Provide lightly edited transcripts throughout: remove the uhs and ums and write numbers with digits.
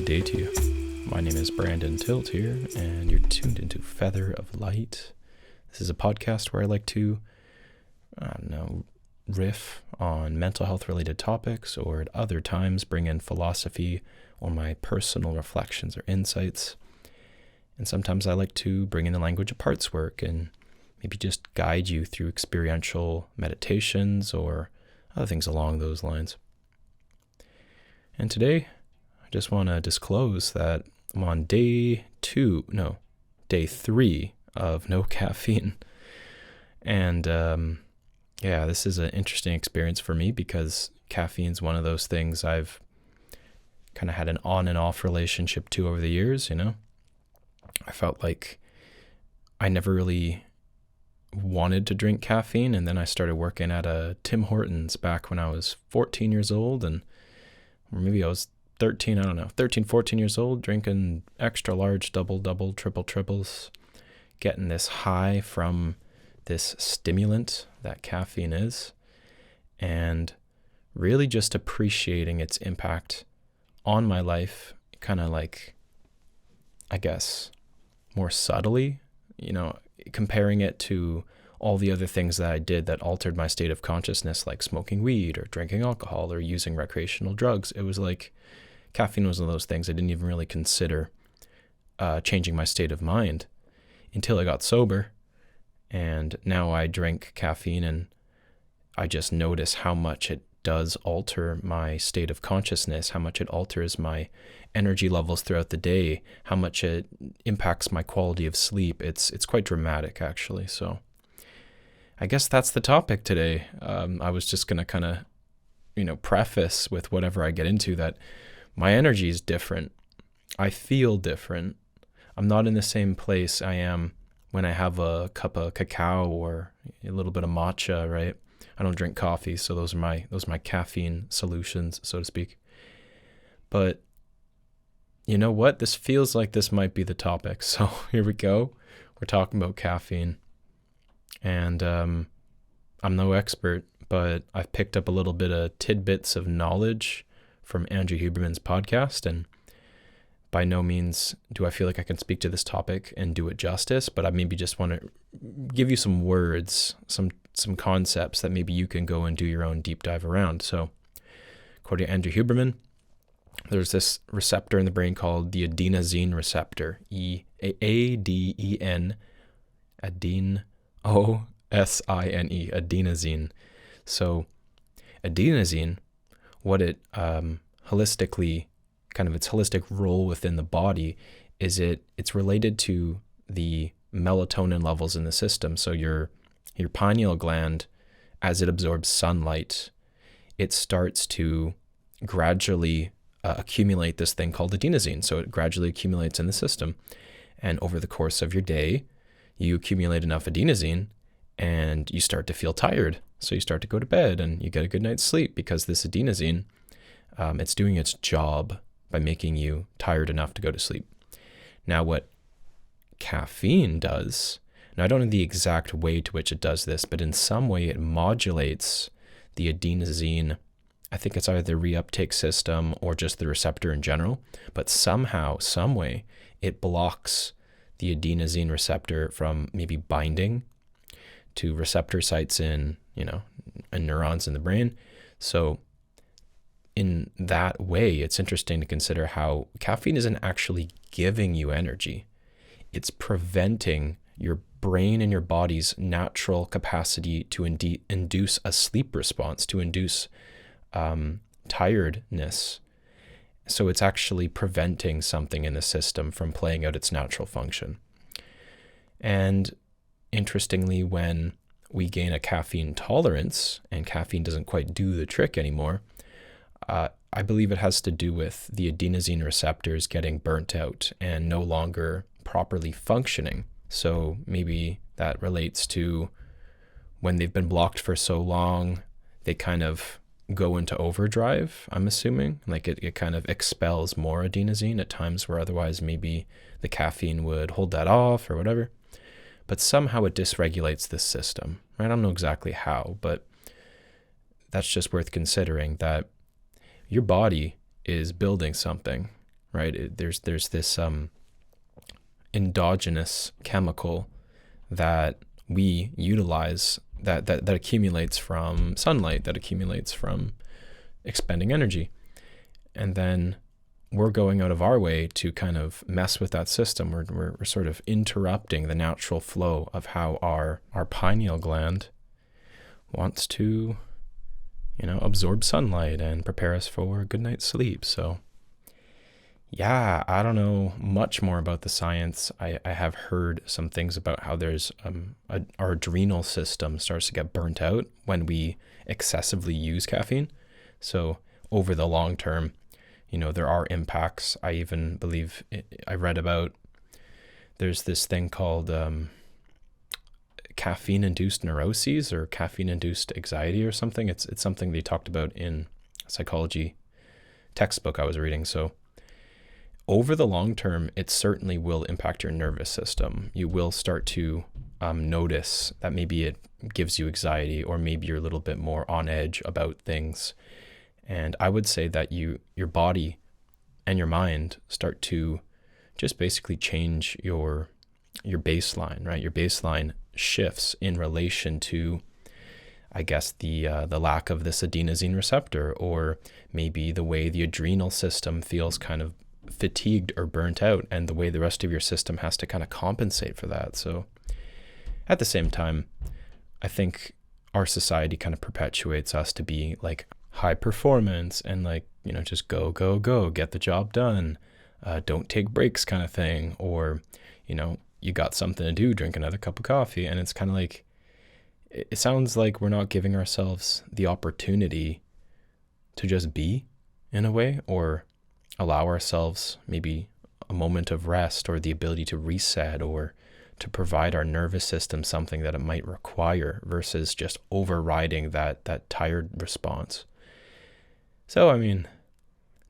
Day to you. My name is Brandon Tilt here, and you're tuned into Feather of Light. This is a podcast where I like to, riff on mental health related topics, or at other times bring in philosophy or my personal reflections or insights. And sometimes I like to bring in the language of parts work and maybe just guide you through experiential meditations or other things along those lines. And today, I just want to disclose that I'm on day 3 of no caffeine. And this is an interesting experience for me because caffeine's one of those things I've kind of had an on and off relationship to over the years, I felt like I never really wanted to drink caffeine, and then I started working at a Tim Hortons back when I was 14 years old, or maybe I was 13, 14 years old, drinking extra large, double, triples, getting this high from this stimulant that caffeine is, and really just appreciating its impact on my life, kind of like, I guess, more subtly, comparing it to all the other things that I did that altered my state of consciousness, like smoking weed or drinking alcohol or using recreational drugs. It was like caffeine was one of those things I didn't even really consider changing my state of mind until I got sober. And now I drink caffeine and I just notice how much it does alter my state of consciousness, how much it alters my energy levels throughout the day, how much it impacts my quality of sleep. It's quite dramatic, actually. So I guess that's the topic today. I was just going to kind of, preface with whatever I get into that my energy is different. I feel different. I'm not in the same place I am when I have a cup of cacao or a little bit of matcha, right? I don't drink coffee, so those are my caffeine solutions, so to speak. But you know what? This feels like this might be the topic. So here we go. We're talking about caffeine. And I'm no expert, but I've picked up a little bit of tidbits of knowledge from Andrew Huberman's podcast, and by no means do I feel like I can speak to this topic and do it justice, but I maybe just want to give you some words, some concepts that maybe you can go and do your own deep dive around. So according to Andrew Huberman, there's this receptor in the brain called the adenosine receptor, ADEN, adenosine. So adenosine, what it holistically, kind of its holistic role within the body is it's related to the melatonin levels in the system. So your pineal gland, as it absorbs sunlight, it starts to gradually accumulate this thing called adenosine. So it gradually accumulates in the system. And over the course of your day, you accumulate enough adenosine and you start to feel tired. So you start to go to bed and you get a good night's sleep because this adenosine, it's doing its job by making you tired enough to go to sleep. Now what caffeine does, and I don't know the exact way to which it does this, but in some way it modulates the adenosine. I think it's either the reuptake system or just the receptor in general, but somehow, some way, it blocks the adenosine receptor from maybe binding to receptor sites in neurons in the brain. So in that way, it's interesting to consider how caffeine isn't actually giving you energy. It's preventing your brain and your body's natural capacity to induce a sleep response, to induce tiredness. So it's actually preventing something in the system from playing out its natural function. And interestingly, when we gain a caffeine tolerance and caffeine doesn't quite do the trick anymore, I believe it has to do with the adenosine receptors getting burnt out and no longer properly functioning. So maybe that relates to when they've been blocked for so long, they kind of go into overdrive, I'm assuming. Like it kind of expels more adenosine at times where otherwise maybe the caffeine would hold that off or whatever. But somehow it dysregulates this system. Right? I don't know exactly how, but that's just worth considering, that your body is building something, right? There's this endogenous chemical that we utilize that accumulates from sunlight, that accumulates from expending energy. And then we're going out of our way to kind of mess with that system. We're sort of interrupting the natural flow of how our pineal gland wants to, absorb sunlight and prepare us for a good night's sleep. So yeah, I don't know much more about the science. I have heard some things about how there's our adrenal system starts to get burnt out when we excessively use caffeine. So over the long term, there are impacts. I even believe I read about, there's this thing called caffeine-induced neuroses or caffeine-induced anxiety or something. It's something they talked about in a psychology textbook I was reading. So over the long term, it certainly will impact your nervous system. You will start to notice that maybe it gives you anxiety, or maybe you're a little bit more on edge about things. And I would say that your body and your mind start to just basically change your baseline, right? Your baseline shifts in relation to, I guess, the lack of this adenosine receptor, or maybe the way the adrenal system feels kind of fatigued or burnt out, and the way the rest of your system has to kind of compensate for that. So at the same time, I think our society kind of perpetuates us to be like high performance and like, just go, get the job done. Don't take breaks kind of thing. Or, you got something to do, drink another cup of coffee. And it's kind of like, it sounds like we're not giving ourselves the opportunity to just be, in a way, or allow ourselves maybe a moment of rest, or the ability to reset, or to provide our nervous system something that it might require, versus just overriding that tired response. So,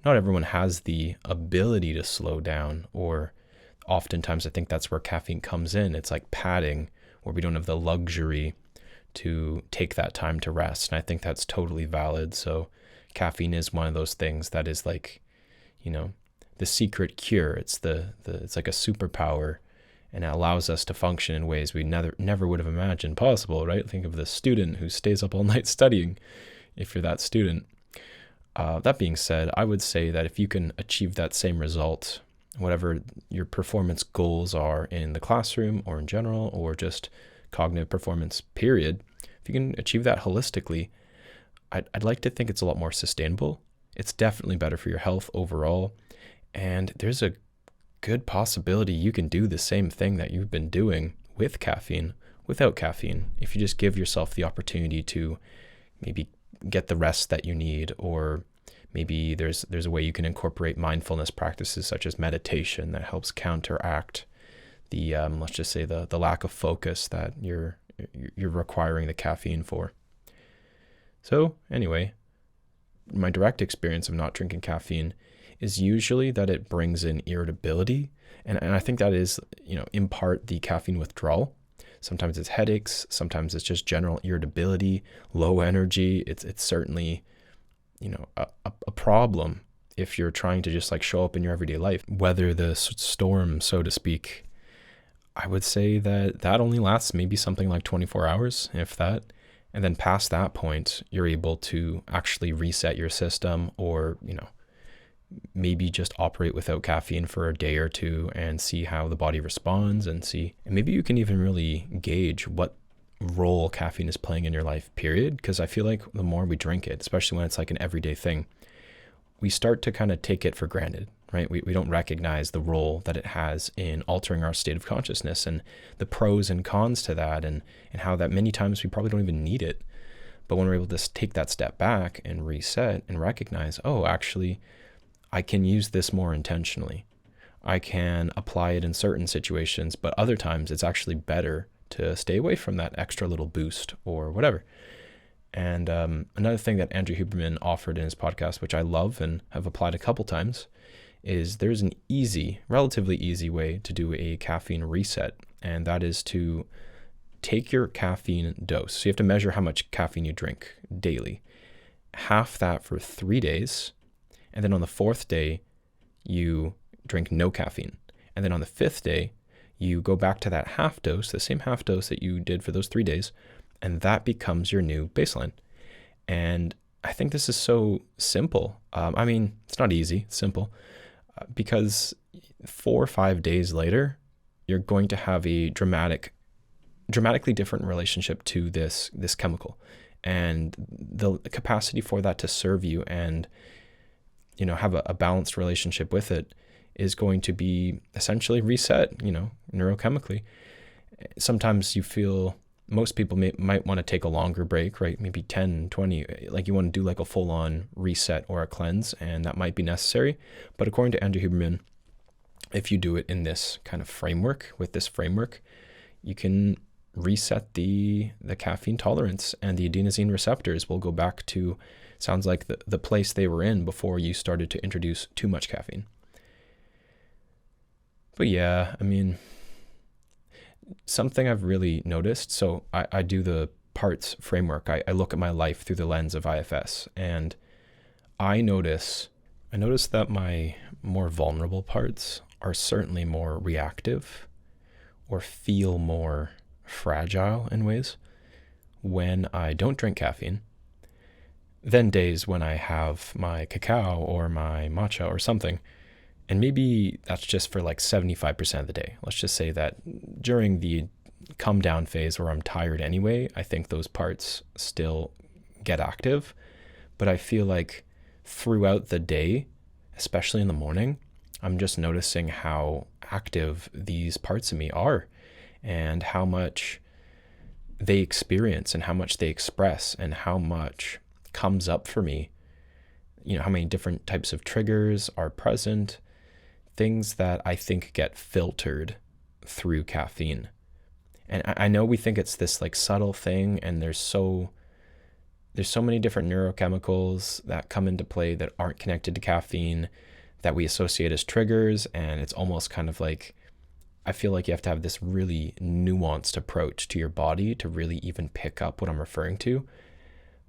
not everyone has the ability to slow down, or oftentimes I think that's where caffeine comes in. It's like padding, where we don't have the luxury to take that time to rest. And I think that's totally valid. So caffeine is one of those things that is like, the secret cure. It's it's like a superpower, and it allows us to function in ways we never would have imagined possible, right? Think of the student who stays up all night studying, if you're that student. That being said, I would say that if you can achieve that same result, whatever your performance goals are in the classroom or in general, or just cognitive performance period, if you can achieve that holistically, I'd like to think it's a lot more sustainable. It's definitely better for your health overall. And there's a good possibility you can do the same thing that you've been doing with caffeine, without caffeine, if you just give yourself the opportunity to maybe get the rest that you need, or maybe there's a way you can incorporate mindfulness practices such as meditation that helps counteract the let's just say the lack of focus that you're requiring the caffeine for. So anyway, my direct experience of not drinking caffeine is usually that it brings in irritability, and I think that is, in part the caffeine withdrawal. Sometimes it's headaches, sometimes it's just general irritability, low energy. It's certainly, a problem if you're trying to just like show up in your everyday life, weather the storm, so to speak. I would say that only lasts maybe something like 24 hours, if that. And then past that point, you're able to actually reset your system, or, maybe just operate without caffeine for a day or two and see how the body responds, and maybe you can even really gauge what role caffeine is playing in your life, period. Because I feel like the more we drink it, especially when it's like an everyday thing, we start to kind of take it for granted, right? We don't recognize the role that it has in altering our state of consciousness, and the pros and cons to that, and how that many times we probably don't even need it. But when we're able to take that step back and reset and recognize, oh, actually, I can use this more intentionally. I can apply it in certain situations, but other times it's actually better to stay away from that extra little boost or whatever. And another thing that Andrew Huberman offered in his podcast, which I love and have applied a couple times, is there's an relatively easy way to do a caffeine reset. And that is to take your caffeine dose. So you have to measure how much caffeine you drink daily. Half that for 3 days. And then on the 4th day, you drink no caffeine. And then on the 5th day, you go back to that half dose, the same half dose that you did for those 3 days, and that becomes your new baseline. And I think this is so simple. It's not easy, it's simple, because 4 or 5 days later, you're going to have a dramatically different relationship to this chemical, and the capacity for that to serve you and, have a balanced relationship with it is going to be essentially reset, neurochemically. Sometimes most people might want to take a longer break, right? Maybe 10, 20, like you want to do like a full-on reset or a cleanse, and that might be necessary. But according to Andrew Huberman, if you do it in this kind of framework, you can reset the caffeine tolerance, and the adenosine receptors will go back to, sounds like the place they were in before you started to introduce too much caffeine. But yeah, something I've really noticed, so I do the parts framework. I look at my life through the lens of IFS, and I notice that my more vulnerable parts are certainly more reactive or feel more fragile in ways when I don't drink caffeine than days when I have my cacao or my matcha or something. And maybe that's just for like 75% of the day. Let's just say that during the come down phase where I'm tired anyway, I think those parts still get active. But I feel like throughout the day, especially in the morning, I'm just noticing how active these parts of me are and how much they experience and how much they express and how much comes up for me. How many different types of triggers are present, things that I think get filtered through caffeine. And I know we think it's this like subtle thing, and there's so many different neurochemicals that come into play that aren't connected to caffeine that we associate as triggers. And it's almost kind of like, I feel like you have to have this really nuanced approach to your body to really even pick up what I'm referring to.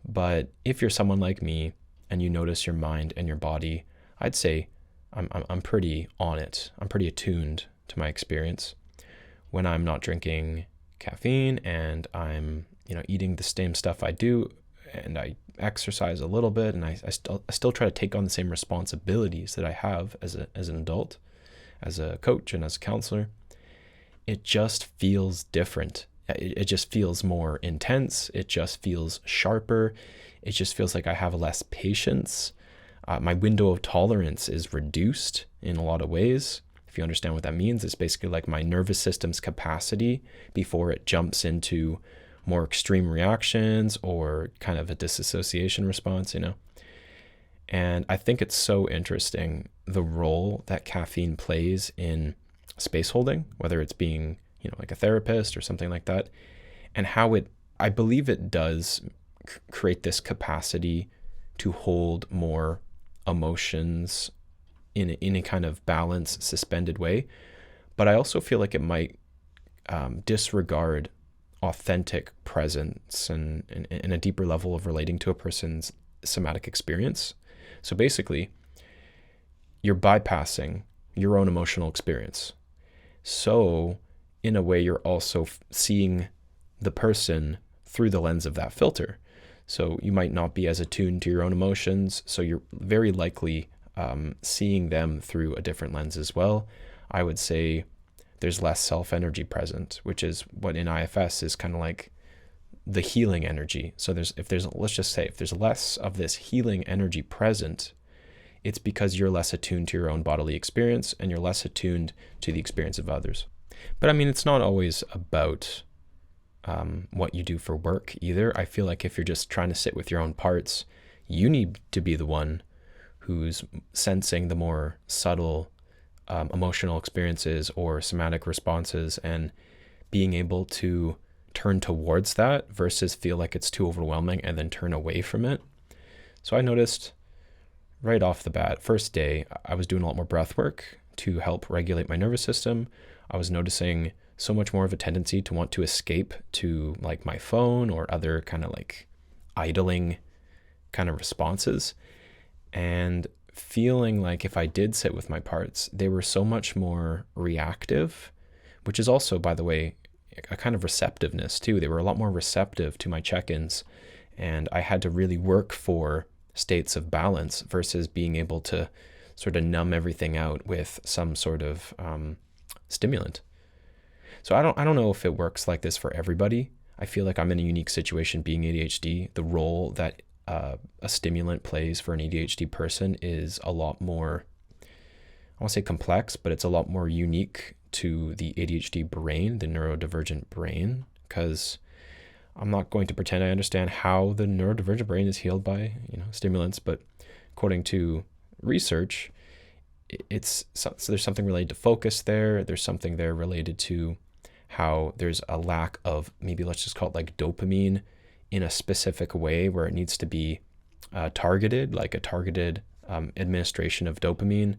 But if you're someone like me and you notice your mind and your body, I'd say I'm pretty on it. I'm pretty attuned to my experience when I'm not drinking caffeine and I'm, eating the same stuff I do, and I exercise a little bit, and I still try to take on the same responsibilities that I have as an adult, as a coach and as a counselor. It just feels different. It just feels more intense. It just feels sharper. It just feels like I have less patience. My window of tolerance is reduced in a lot of ways. If you understand what that means, it's basically like my nervous system's capacity before it jumps into more extreme reactions or kind of a disassociation response, And I think it's so interesting the role that caffeine plays in space holding, whether it's being, like a therapist or something like that, and how I believe it does create this capacity to hold more emotions in a kind of balanced, suspended way. But I also feel like it might disregard authentic presence and a deeper level of relating to a person's somatic experience. So basically, you're bypassing your own emotional experience. So in a way, you're also seeing the person through the lens of that filter. So you might not be as attuned to your own emotions. So you're very likely seeing them through a different lens as well. I would say there's less self-energy present, which is what in IFS is kind of like the healing energy. So let's just say if there's less of this healing energy present, it's because you're less attuned to your own bodily experience and you're less attuned to the experience of others. But it's not always about what you do for work either. I feel like if you're just trying to sit with your own parts, you need to be the one who's sensing the more subtle emotional experiences or somatic responses and being able to turn towards that versus feel like it's too overwhelming and then turn away from it. So I noticed right off the bat, first day, I was doing a lot more breath work to help regulate my nervous system. I was noticing so much more of a tendency to want to escape to like my phone or other kind of like idling kind of responses, and feeling like if I did sit with my parts, they were so much more reactive, which is also, by the way, a kind of receptiveness too. They were a lot more receptive to my check-ins, and I had to really work for states of balance versus being able to sort of numb everything out with some sort of stimulant. So I don't know if it works like this for everybody. I feel like I'm in a unique situation being ADHD. The role that a stimulant plays for an ADHD person is a lot more, I won't say complex, but it's a lot more unique to the ADHD brain, the neurodivergent brain, because I'm not going to pretend I understand how the neurodivergent brain is healed by, stimulants, but according to research, so there's something related to focus there. There's something there related to how there's a lack of, maybe let's just call it like dopamine in a specific way where it needs to be targeted, like a targeted administration of dopamine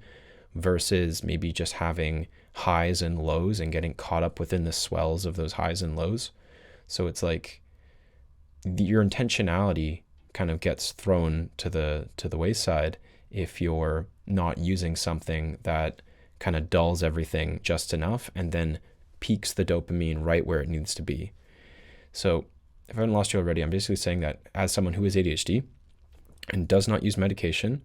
versus maybe just having highs and lows and getting caught up within the swells of those highs and lows. So it's like your intentionality kind of gets thrown to the wayside if you're not using something that kind of dulls everything just enough and then peaks the dopamine right where it needs to be. So if I haven't lost you already, I'm basically saying that as someone who is ADHD and does not use medication,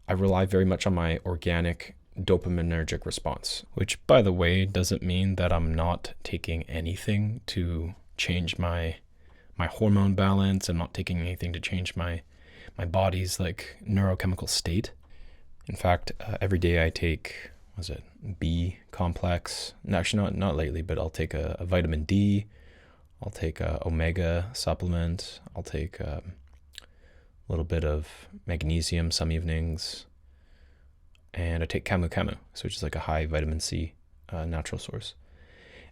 I rely very much on my organic dopaminergic response, which, by the way, doesn't mean that I'm not taking anything to change my hormone balance. I'm not taking anything to change my body's like neurochemical state. In fact, every day I take, B complex? Actually, not lately, but I'll take a vitamin D. I'll take a omega supplement. I'll take a little bit of magnesium some evenings. And I take camu, which is like a high vitamin C natural source.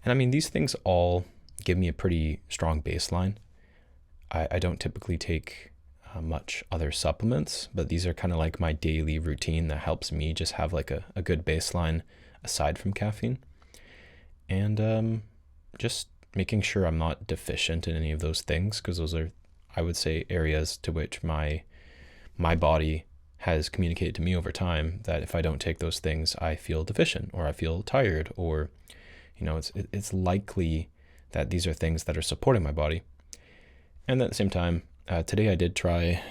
And I mean, these things all give me a pretty strong baseline. I don't typically take much other supplements, but these are kind of like my daily routine that helps me just have like a good baseline aside from caffeine. And just making sure I'm not deficient in any of those things, because those are, I would say, areas to which my body has communicated to me over time that if I don't take those things, I feel deficient or I feel tired, or it's likely that these are things that are supporting my body. And at the same time, today I did try,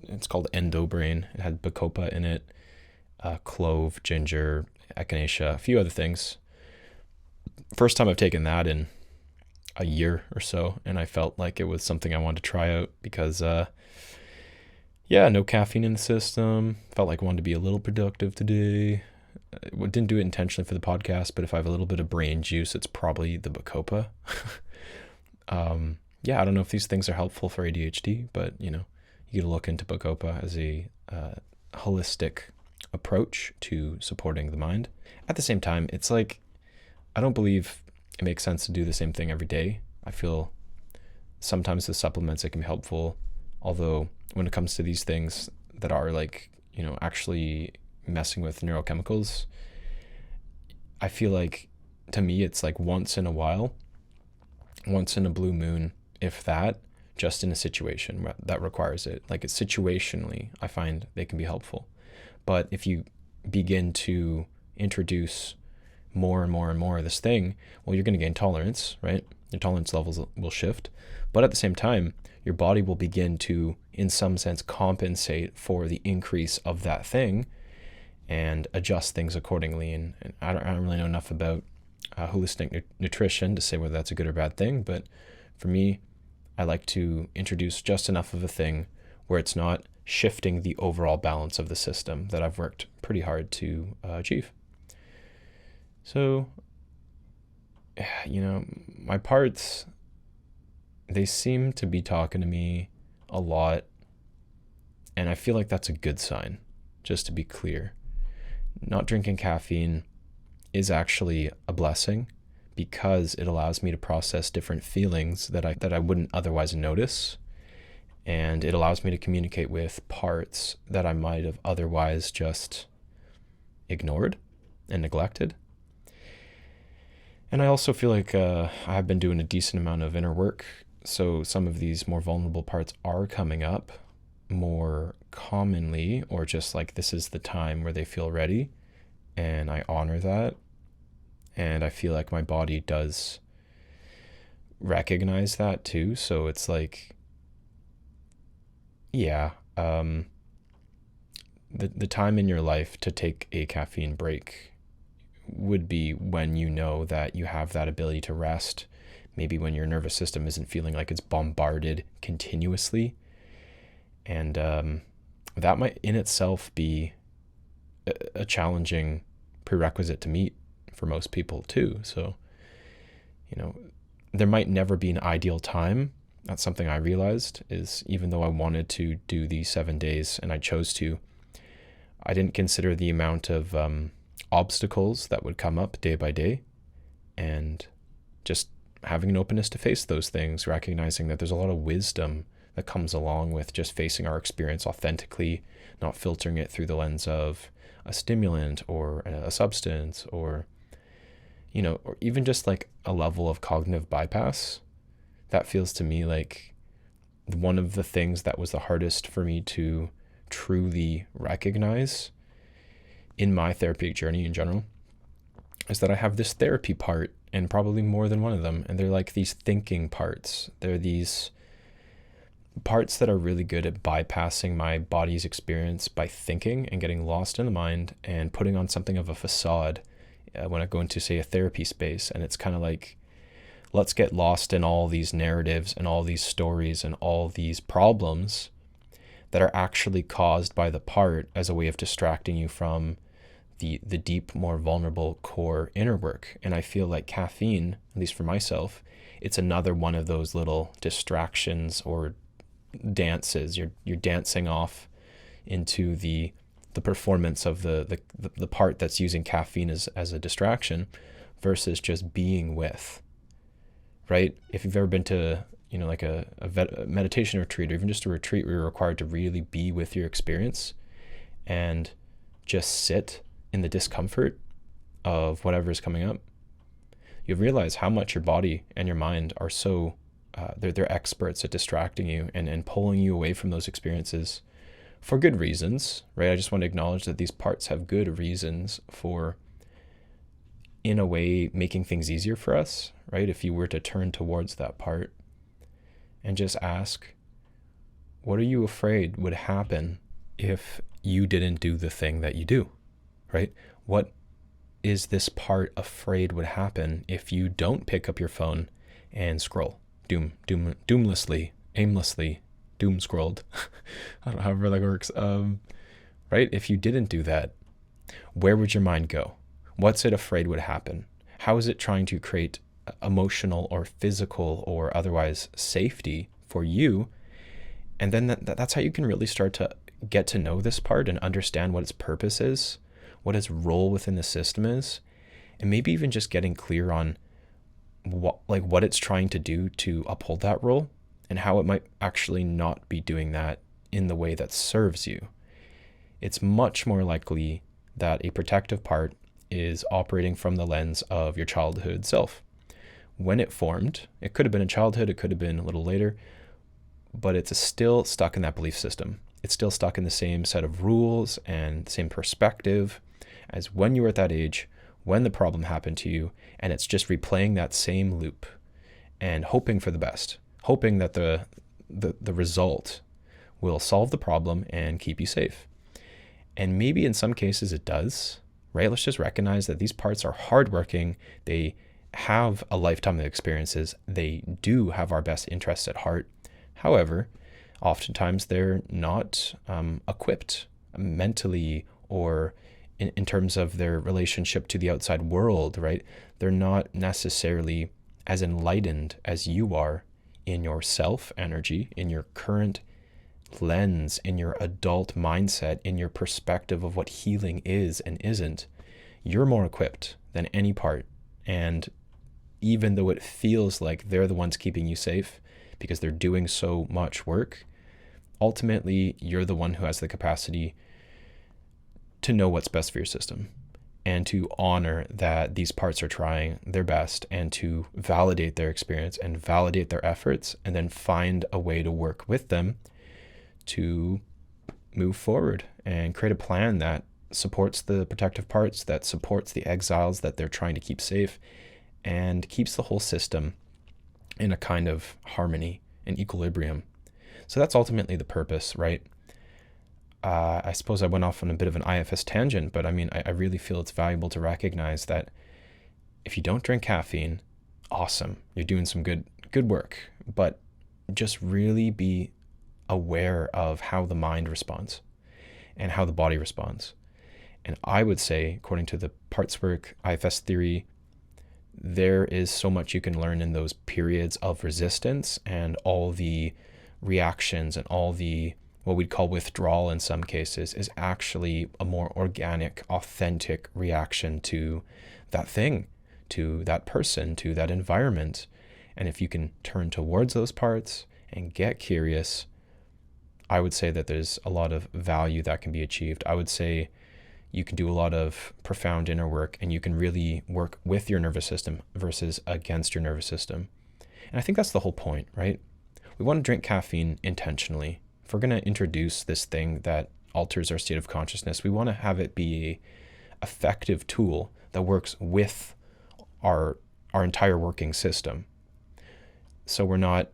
it's called Endobrain. It had bacopa in it, clove, ginger, echinacea, a few other things. First time I've taken that in a year or so, and I felt like it was something I wanted to try out because, no caffeine in the system. Felt like I wanted to be a little productive today. Didn't do it intentionally for the podcast, but if I have a little bit of brain juice, it's probably the bacopa. I don't know if these things are helpful for ADHD, but you can look into bacopa as a holistic approach to supporting the mind. At the same time, it's like, I don't believe it makes sense to do the same thing every day. I feel sometimes the supplements, it can be helpful, although when it comes to these things that are like, actually messing with neurochemicals, I feel like, to me, it's like once in a while, once in a blue moon, if that, just in a situation that requires it. Like it's situationally, I find they can be helpful. But if you begin to introduce more and more and more of this thing, well, you're going to gain tolerance, right? Your tolerance levels will shift. But at the same time, your body will begin to, in some sense, compensate for the increase of that thing and adjust things accordingly. And I don't really know enough about holistic nutrition to say whether that's a good or bad thing. But for me, I like to introduce just enough of a thing where it's not shifting the overall balance of the system that I've worked pretty hard to achieve. So, my parts, they seem to be talking to me a lot, and I feel like that's a good sign, just to be clear. Not drinking caffeine is actually a blessing because it allows me to process different feelings that I wouldn't otherwise notice. And it allows me to communicate with parts that I might have otherwise just ignored and neglected. And I also feel like I've been doing a decent amount of inner work. So some of these more vulnerable parts are coming up more commonly, or just like this is the time where they feel ready. And I honor that. And I feel like my body does recognize that too. So it's like, yeah, the time in your life to take a caffeine break would be when you know that you have that ability to rest, maybe when your nervous system isn't feeling like it's bombarded continuously. And that might in itself be a challenging prerequisite to meet for most people too. So, there might never be an ideal time. That's something I realized, is even though I wanted to do these 7 days and I chose to, I didn't consider the amount of obstacles that would come up day by day, and just having an openness to face those things, recognizing that there's a lot of wisdom that comes along with just facing our experience authentically, not filtering it through the lens of a stimulant or a substance, or or even just like a level of cognitive bypass. That feels to me like one of the things that was the hardest for me to truly recognize in my therapeutic journey in general, is that I have this therapy part, and probably more than one of them, and they're like these thinking parts. They're these parts that are really good at bypassing my body's experience by thinking and getting lost in the mind and putting on something of a facade when I go into, say, a therapy space. And it's kind of like, let's get lost in all these narratives and all these stories and all these problems that are actually caused by the part, as a way of distracting you from the deep, more vulnerable core inner work. And I feel like caffeine, at least for myself, it's another one of those little distractions or dances. You're dancing off into the performance of the part that's using caffeine as a distraction, versus just being with, right? If you've ever been to like a meditation retreat, or even just a retreat where you're required to really be with your experience and just sit in the discomfort of whatever is coming up, you realize how much your body and your mind are so they're experts at distracting you and pulling you away from those experiences for good reasons, right? I just want to acknowledge that these parts have good reasons for, in a way, making things easier for us, right? If you were to turn towards that part and just ask, what are you afraid would happen if you didn't do the thing that you do, right? What is this part afraid would happen if you don't pick up your phone and scroll, doomlessly, aimlessly, doom scrolled? I don't know, however that works. Right? If you didn't do that, where would your mind go? What's it afraid would happen? How is it trying to create emotional or physical or otherwise safety for you? And then that's how you can really start to get to know this part and understand what its purpose is, what its role within the system is, and maybe even just getting clear on what it's trying to do to uphold that role, and how it might actually not be doing that in the way that serves you. It's much more likely that a protective part is operating from the lens of your childhood self. When it formed, it could have been in childhood, it could have been a little later, but it's still stuck in that belief system. It's still stuck in the same set of rules and the same perspective as when you were at that age, when the problem happened to you, and it's just replaying that same loop and hoping for the best, hoping that the result will solve the problem and keep you safe. And maybe in some cases it does, right? Let's just recognize that these parts are hardworking. They have a lifetime of experiences. They do have our best interests at heart. However, oftentimes they're not equipped mentally or in terms of their relationship to the outside world, right? They're not necessarily as enlightened as you are in your self energy, in your current lens, in your adult mindset, in your perspective of what healing is and isn't. You're more equipped than any part. And even though it feels like they're the ones keeping you safe because they're doing so much work, ultimately you're the one who has the capacity to know what's best for your system and to honor that these parts are trying their best and to validate their experience and validate their efforts and then find a way to work with them to move forward and create a plan that supports the protective parts, that supports the exiles that they're trying to keep safe, and keeps the whole system in a kind of harmony and equilibrium. So that's ultimately the purpose, right? I suppose I went off on a bit of an IFS tangent, but I mean, I really feel it's valuable to recognize that if you don't drink caffeine, awesome, you're doing some good work, but just really be aware of how the mind responds and how the body responds. And I would say, according to the parts work, IFS theory, there is so much you can learn in those periods of resistance and all the reactions and all the what we'd call withdrawal in some cases is actually a more organic, authentic reaction to that thing, to that person, to that environment. And if you can turn towards those parts and get curious, I would say that there's a lot of value that can be achieved. I would say you can do a lot of profound inner work and you can really work with your nervous system versus against your nervous system. And I think that's the whole point, right? We want to drink caffeine intentionally. If we're going to introduce this thing that alters our state of consciousness, we want to have it be an effective tool that works with our entire working system. So we're not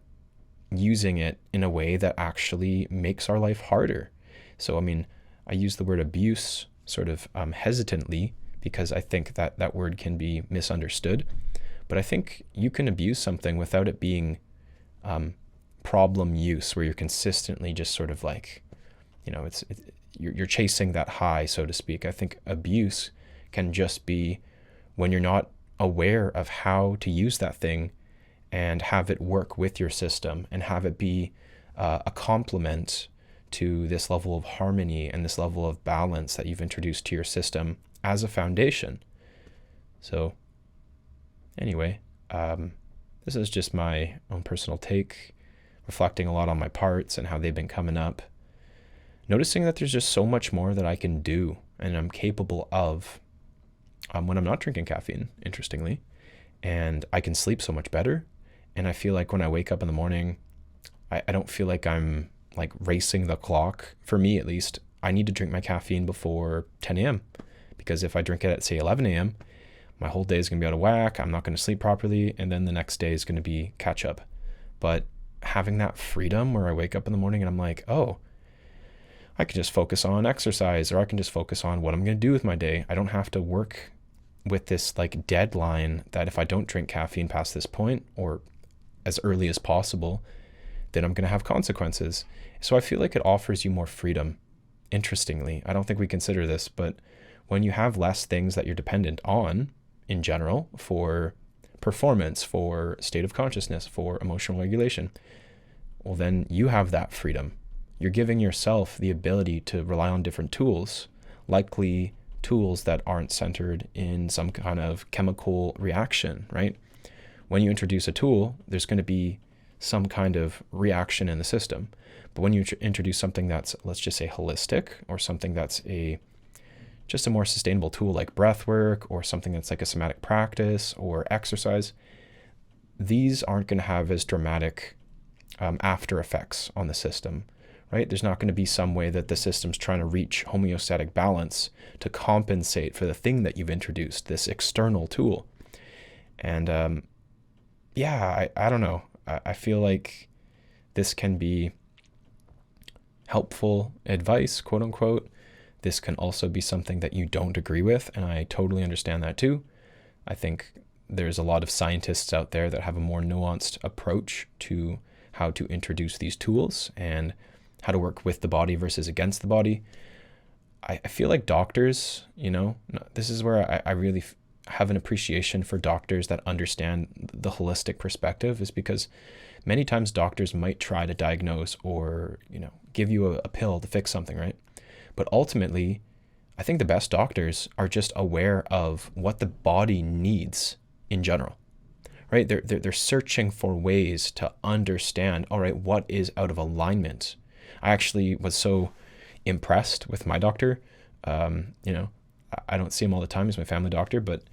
using it in a way that actually makes our life harder. So, I mean, I use the word abuse sort of hesitantly because I think that that word can be misunderstood. But I think you can abuse something without it being problem use, where you're consistently just sort of like, you know, you're chasing that high, so to speak. I think abuse can just be when you're not aware of how to use that thing and have it work with your system and have it be a complement to this level of harmony and this level of balance that you've introduced to your system as a foundation. So anyway, this is just my own personal take, reflecting a lot on my parts and how they've been coming up, noticing that there's just so much more that I can do and I'm capable of when I'm not drinking caffeine, interestingly, and I can sleep so much better. And I feel like when I wake up in the morning, I don't feel like I'm like racing the clock. For me, at least, I need to drink my caffeine before 10 a.m. because if I drink it at, say, 11 a.m., my whole day is going to be out of whack. I'm not going to sleep properly. And then the next day is going to be catch up. But having that freedom where I wake up in the morning and I'm like, oh, I can just focus on exercise, or I can just focus on what I'm going to do with my day. I don't have to work with this like deadline that if I don't drink caffeine past this point or as early as possible, then I'm going to have consequences. So I feel like it offers you more freedom. Interestingly, I don't think we consider this, but when you have less things that you're dependent on in general for performance, for state of consciousness, for emotional regulation, well, then you have that freedom. You're giving yourself the ability to rely on different tools, likely tools that aren't centered in some kind of chemical reaction, right? When you introduce a tool, there's going to be some kind of reaction in the system. But when you introduce something that's, let's just say, holistic, or something that's just a more sustainable tool like breath work, or something that's like a somatic practice or exercise, these aren't going to have as dramatic after effects on the system, right? There's not going to be some way that the system's trying to reach homeostatic balance to compensate for the thing that you've introduced, this external tool. And I don't know. I feel like this can be helpful advice, quote unquote. This can also be something that you don't agree with, and I totally understand that too. I think there's a lot of scientists out there that have a more nuanced approach to how to introduce these tools and how to work with the body versus against the body. I feel like doctors, this is where I really have an appreciation for doctors that understand the holistic perspective, is because many times doctors might try to diagnose or, give you a pill to fix something, right? But ultimately, I think the best doctors are just aware of what the body needs in general, right? They're searching for ways to understand, all right, what is out of alignment. I actually was so impressed with my doctor. You know, I don't see him all the time. He's my family doctor, but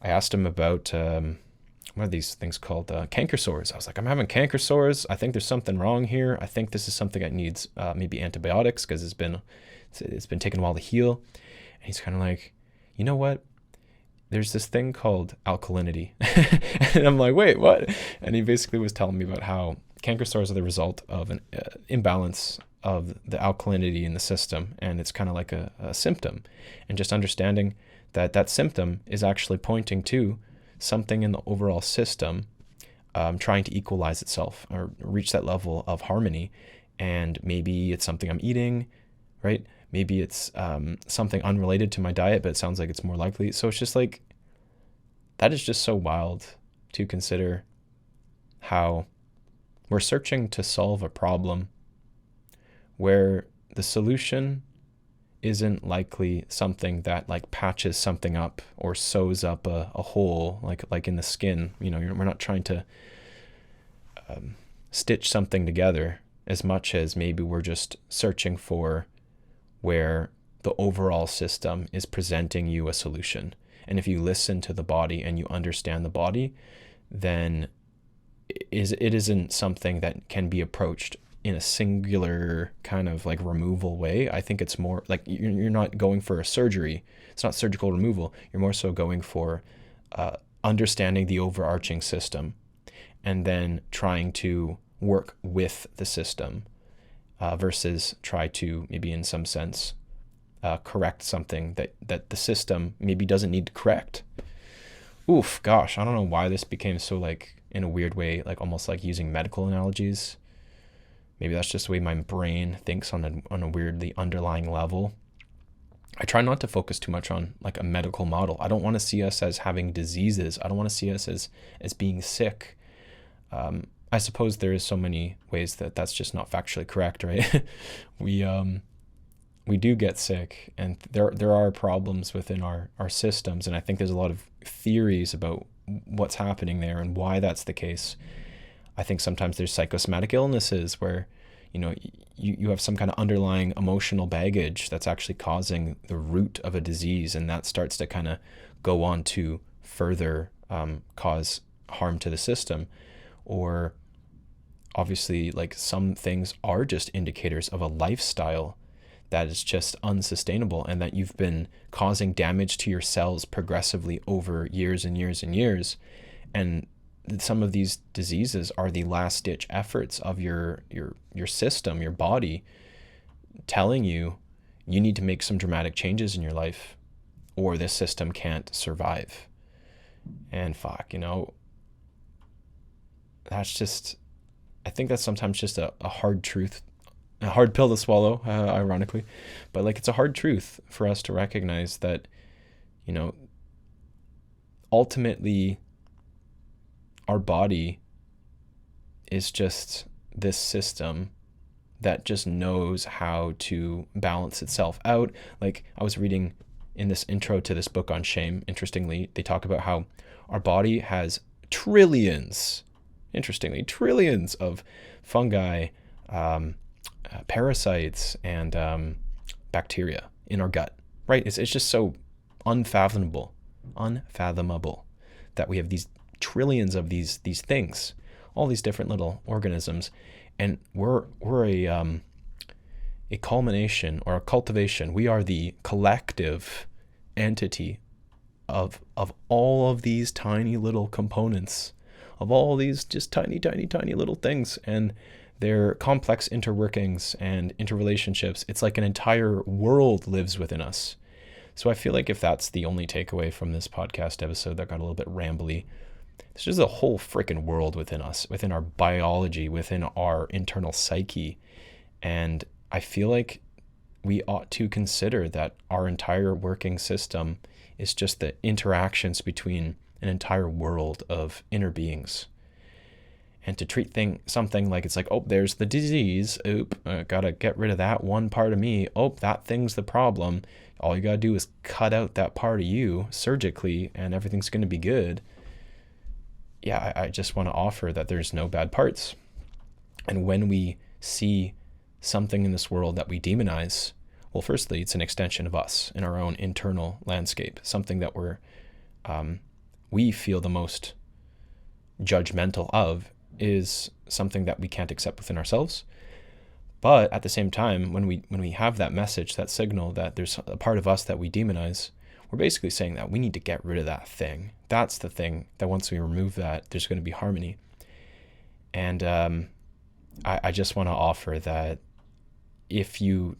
I asked him about, what are these things called? Canker sores. I was like, I'm having canker sores. I think there's something wrong here. I think this is something that needs maybe antibiotics, because it's been taking a while to heal. And he's kind of like, you know what? There's this thing called alkalinity. And I'm like, wait, what? And he basically was telling me about how canker sores are the result of an imbalance of the alkalinity in the system. And it's kind of like a symptom. And just understanding that that symptom is actually pointing to something in the overall system trying to equalize itself or reach that level of harmony. And maybe it's something I'm eating, right? Maybe it's something unrelated to my diet, but it sounds like it's more likely. So it's just like, that is just so wild to consider how we're searching to solve a problem where the solution isn't likely something that like patches something up or sews up a hole, like in the skin. You know, we're not trying to stitch something together as much as maybe we're just searching for where the overall system is presenting you a solution. And if you listen to the body and you understand the body, then it isn't something that can be approached in a singular kind of like removal way. I think it's more like you're not going for a surgery. It's not surgical removal. You're more so going for understanding the overarching system and then trying to work with the system versus try to maybe in some sense correct something that the system maybe doesn't need to correct. Oof, gosh, I don't know why this became so like in a weird way, like almost like using medical analogies. Maybe that's just the way my brain thinks on a weirdly underlying level. I try not to focus too much on like a medical model. I don't want to see us as having diseases. I don't want to see us as being sick. I suppose there is so many ways that that's just not factually correct, right? We do get sick, and there are problems within our systems, and I think there's a lot of theories about what's happening there and why that's the case. I think sometimes there's psychosomatic illnesses where, you know, you have some kind of underlying emotional baggage that's actually causing the root of a disease, and that starts to kind of go on to further cause harm to the system. Or obviously, like some things are just indicators of a lifestyle that is just unsustainable and that you've been causing damage to your cells progressively over years and years and years. And some of these diseases are the last ditch efforts of your system, your body, telling you need to make some dramatic changes in your life or this system can't survive. And fuck, you know, that's just, I think that's sometimes just a hard truth, a hard pill to swallow, ironically, but like it's a hard truth for us to recognize that, you know, ultimately our body is just this system that just knows how to balance itself out. Like I was reading in this intro to this book on shame, interestingly, they talk about how our body has trillions of fungi, parasites, and bacteria in our gut, right? It's just so unfathomable that we have these trillions of these things, all these different little organisms, and we're a culmination or a cultivation. We are the collective entity of all of these tiny little components, of all these just tiny little things, and their complex interworkings and interrelationships. It's like an entire world lives within us. So I feel like if that's the only takeaway from this podcast episode that got a little bit rambly, there's just a whole freaking world within us, within our biology, within our internal psyche. And I feel like we ought to consider that our entire working system is just the interactions between an entire world of inner beings. And to treat something like it's like, oh, there's the disease. Oop, gotta get rid of that one part of me. Oh, that thing's the problem. All you gotta do is cut out that part of you surgically and everything's gonna be good. yeah, I just want to offer that there's no bad parts. And when we see something in this world that we demonize, well, firstly, it's an extension of us in our own internal landscape, something that we feel the most judgmental of is something that we can't accept within ourselves. But at the same time, when we have that message, that signal that there's a part of us that we demonize, we're basically saying that we need to get rid of that thing. That's the thing that once we remove that, there's going to be harmony. And I just want to offer that if you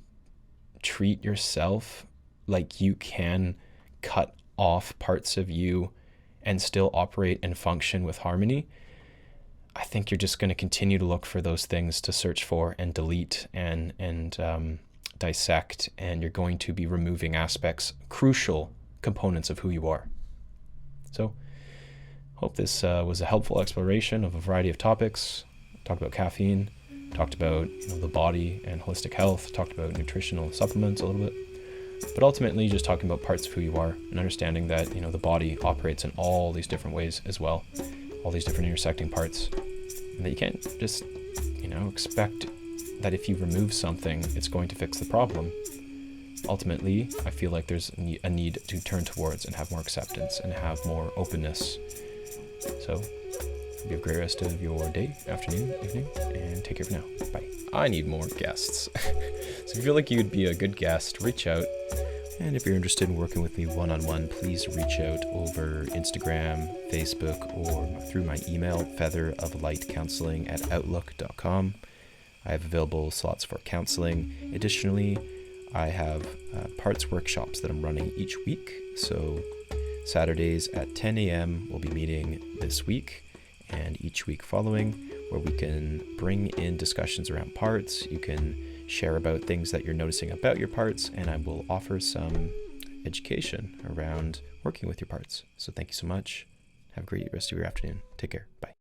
treat yourself like you can cut off parts of you and still operate and function with harmony, I think you're just going to continue to look for those things to search for and delete and dissect, and you're going to be removing aspects, crucial components of who you are. So hope this was a helpful exploration of a variety of topics. Talked about caffeine, talked about the body and holistic health, talked about nutritional supplements a little bit, but ultimately just talking about parts of who you are and understanding that the body operates in all these different ways as well, all these different intersecting parts, and that you can't just expect that if you remove something it's going to fix the problem. Ultimately, I feel like there's a need to turn towards and have more acceptance and have more openness. So hope you have a great rest of your day, afternoon, evening, and take care for now. Bye. I need more guests. So if you feel like you'd be a good guest, reach out. And if you're interested in working with me one-on-one, please reach out over Instagram, Facebook, or through my email, featheroflightcounseling@outlook.com. I have available slots for counseling. Additionally, I have parts workshops that I'm running each week. So Saturdays at 10 a.m. we'll be meeting this week and each week following, where we can bring in discussions around parts. You can share about things that you're noticing about your parts, and I will offer some education around working with your parts. So thank you so much. Have a great rest of your afternoon. Take care. Bye.